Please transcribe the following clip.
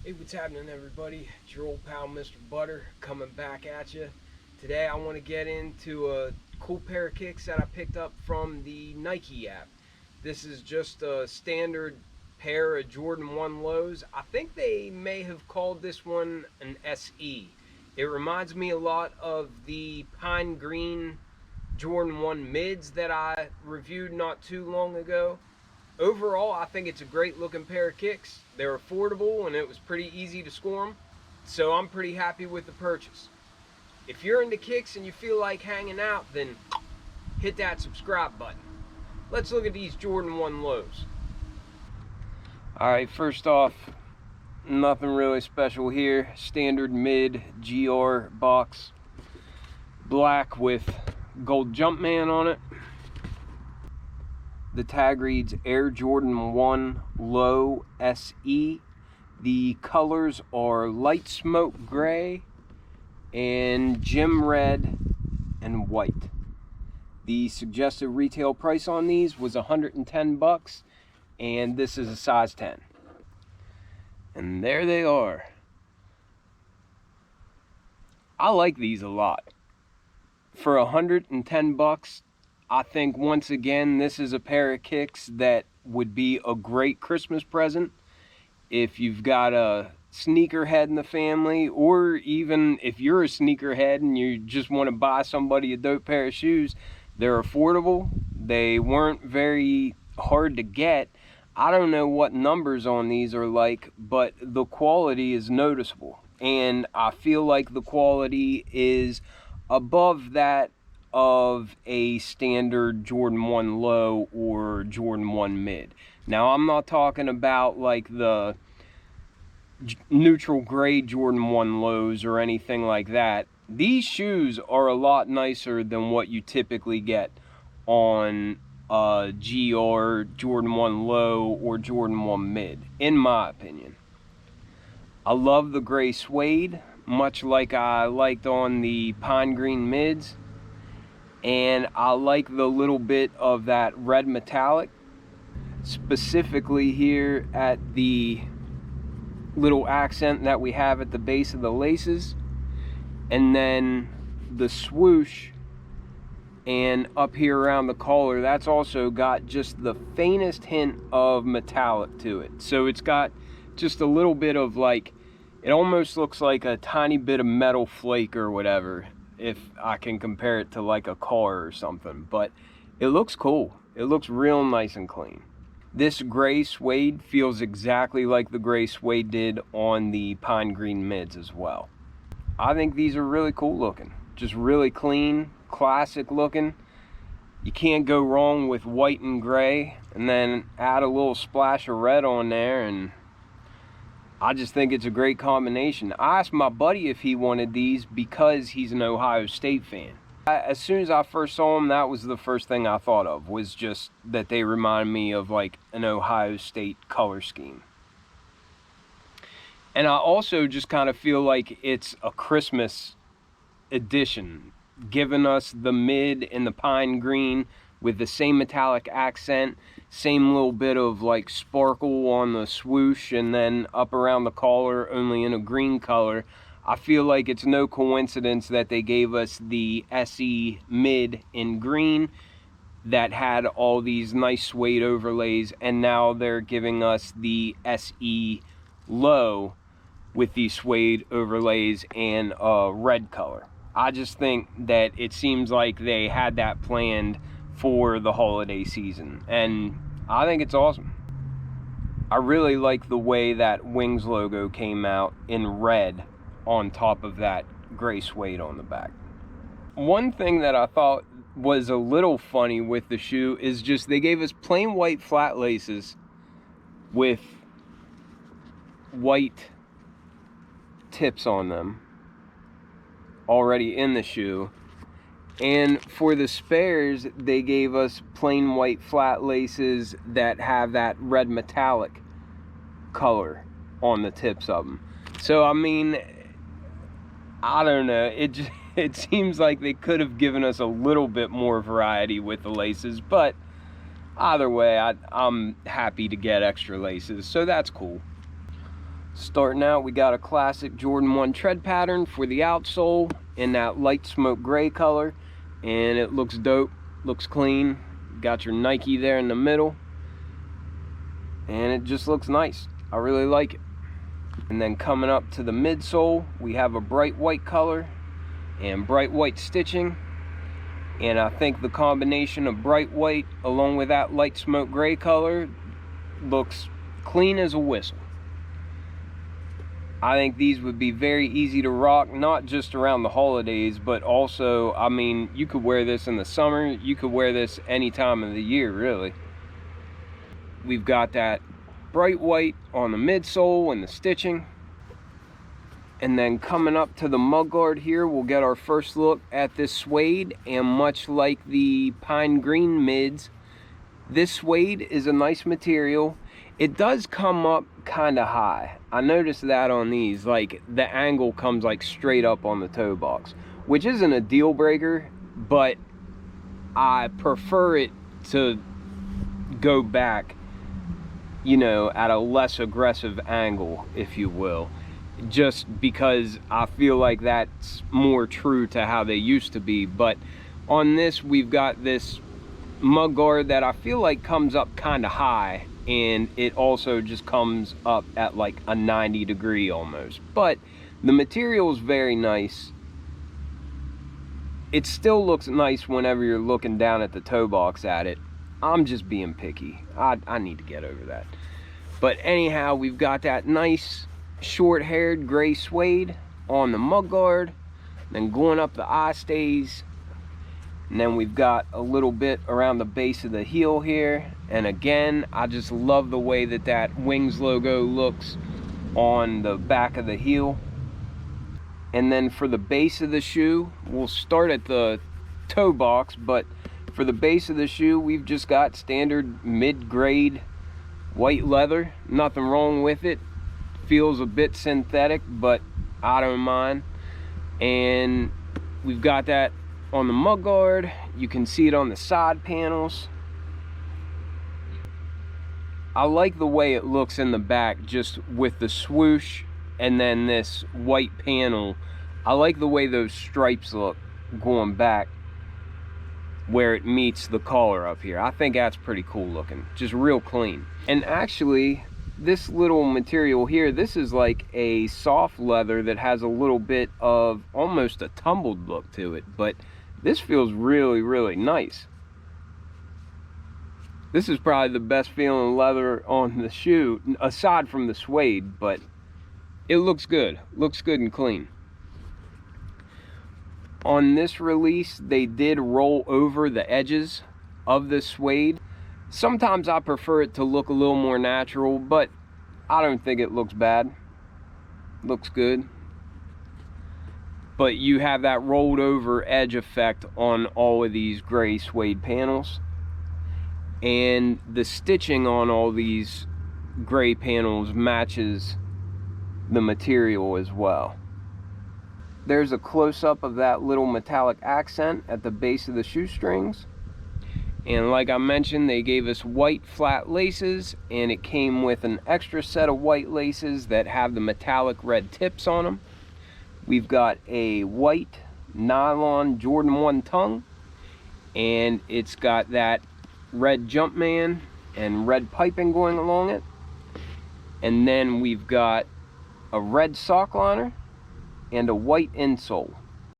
Hey, what's happening, everybody? It's your old pal Mr. Butter coming back at you. Today I want to get into a cool pair of kicks that I picked up from the Nike app. This is just a standard pair of Jordan 1 lows. I think they may have called this one an SE. It reminds me a lot of the pine green Jordan 1 mids that I reviewed not too long ago. Overall, I think it's a great looking pair of kicks. They're affordable and it was pretty easy to score them. So I'm pretty happy with the purchase. If you're into kicks and you feel like hanging out, then hit that subscribe button. Let's look at these Jordan 1 lows. Alright, first off, nothing really special here. Standard mid GR box. Black with gold Jumpman on it. The tag reads Air Jordan 1 Low SE. The colors are light smoke gray and gem red and white. The suggested retail price on these was $110, and this is a size 10. And there they are. I like these a lot. For $110, I think once again this is a pair of kicks that would be a great Christmas present if you've got a sneakerhead in the family, or even if you're a sneakerhead and you just want to buy somebody a dope pair of shoes. They're affordable. They weren't very hard to get. I don't know what numbers on these are like, but the quality is noticeable, and I feel like the quality is above that of a standard Jordan 1 low or Jordan 1 mid. Now, I'm not talking about like the neutral gray Jordan 1 lows or anything like that. These shoes are a lot nicer than what you typically get on a GR, Jordan 1 low, or Jordan 1 mid, in my opinion. I love the gray suede, much like I liked on the pine green mids. And I like the little bit of that red metallic, specifically here at the little accent that we have at the base of the laces, and then the swoosh and up here around the collar, that's also got just the faintest hint of metallic to it. So it's got just a little bit of, like, it almost looks like a tiny bit of metal flake or whatever, if I can compare it to like a car or something. But it looks cool. It looks real nice and clean. This gray suede feels exactly like the gray suede did on the pine green mids as well. I think these are really cool looking. Just really clean, classic looking. You can't go wrong with white and gray, and then add a little splash of red on there, and I just think it's a great combination. I asked my buddy if he wanted these because he's an Ohio State fan. As soon as I first saw them, that was the first thing I thought of, was just that they remind me of like an Ohio State color scheme. And I also just kind of feel like it's a Christmas edition, giving us the mid and the pine green with the same metallic accent, same little bit of like sparkle on the swoosh, and then up around the collar only in a green color. I feel like it's no coincidence that they gave us the SE mid in green that had all these nice suede overlays, and now they're giving us the SE low with these suede overlays and a red color. I just think that it seems like they had that planned for the holiday season, and I think it's awesome. I really like the way that Wings logo came out in red on top of that gray suede on the back. One thing that I thought was a little funny with the shoe is just they gave us plain white flat laces with white tips on them already in the shoe. And for the spares, they gave us plain white flat laces that have that red metallic color on the tips of them. So, I mean, I don't know. It seems like they could have given us a little bit more variety with the laces. But either way, I'm happy to get extra laces. So that's cool. Starting out, we got a classic Jordan 1 tread pattern for the outsole in that light smoke gray color, and it looks dope, looks clean. Got your Nike there in the middle, and it just looks nice. I really like it. And then coming up to the midsole, we have a bright white color and bright white stitching, and I think the combination of bright white along with that light smoke gray color looks clean as a whistle. I think these would be very easy to rock, not just around the holidays, but also, I mean, you could wear this in the summer, you could wear this any time of the year, really. We've got that bright white on the midsole and the stitching. And then coming up to the mudguard here, we'll get our first look at this suede, and much like the pine green mids, this suede is a nice material. It does come up kind of high. I noticed that on these, like the angle comes like straight up on the toe box, which isn't a deal breaker, but I prefer it to go back, you know, at a less aggressive angle, if you will, just because I feel like that's more true to how they used to be. But on this, we've got this mudguard that I feel like comes up kind of high, and it also just comes up at like a 90 degree almost. But the material is very nice. It still looks nice whenever you're looking down at the toe box at it. I'm just being picky. I need to get over that. But anyhow, we've got that nice short-haired gray suede on the mudguard, then going up the eye stays, and then we've got a little bit around the base of the heel here. And again, I just love the way that that Wings logo looks on the back of the heel. And then for the base of the shoe, we'll start at the toe box, but for the base of the shoe, we've just got standard mid-grade white leather. Nothing wrong with it. Feels a bit synthetic, but I don't mind. And we've got that on the mudguard. You can see it on the side panels. I like the way it looks in the back, just with the swoosh and then this white panel. I like the way those stripes look going back where it meets the collar up here. I think that's pretty cool looking, just real clean. And actually, this little material here, this is like a soft leather that has a little bit of almost a tumbled look to it, but this feels really, really nice. This is probably the best feeling leather on the shoe, aside from the suede, but it looks good. Looks good and clean. On this release, they did roll over the edges of the suede. Sometimes I prefer it to look a little more natural, but I don't think it looks bad. Looks good. But you have that rolled over edge effect on all of these gray suede panels. And the stitching on all these gray panels matches the material as well. There's a close-up of that little metallic accent at the base of the shoestrings. And like I mentioned, they gave us white flat laces, and it came with an extra set of white laces that have the metallic red tips on them. We've got a white nylon Jordan 1 tongue, and it's got that red Jumpman and red piping going along it. And then we've got a red sock liner and a white insole.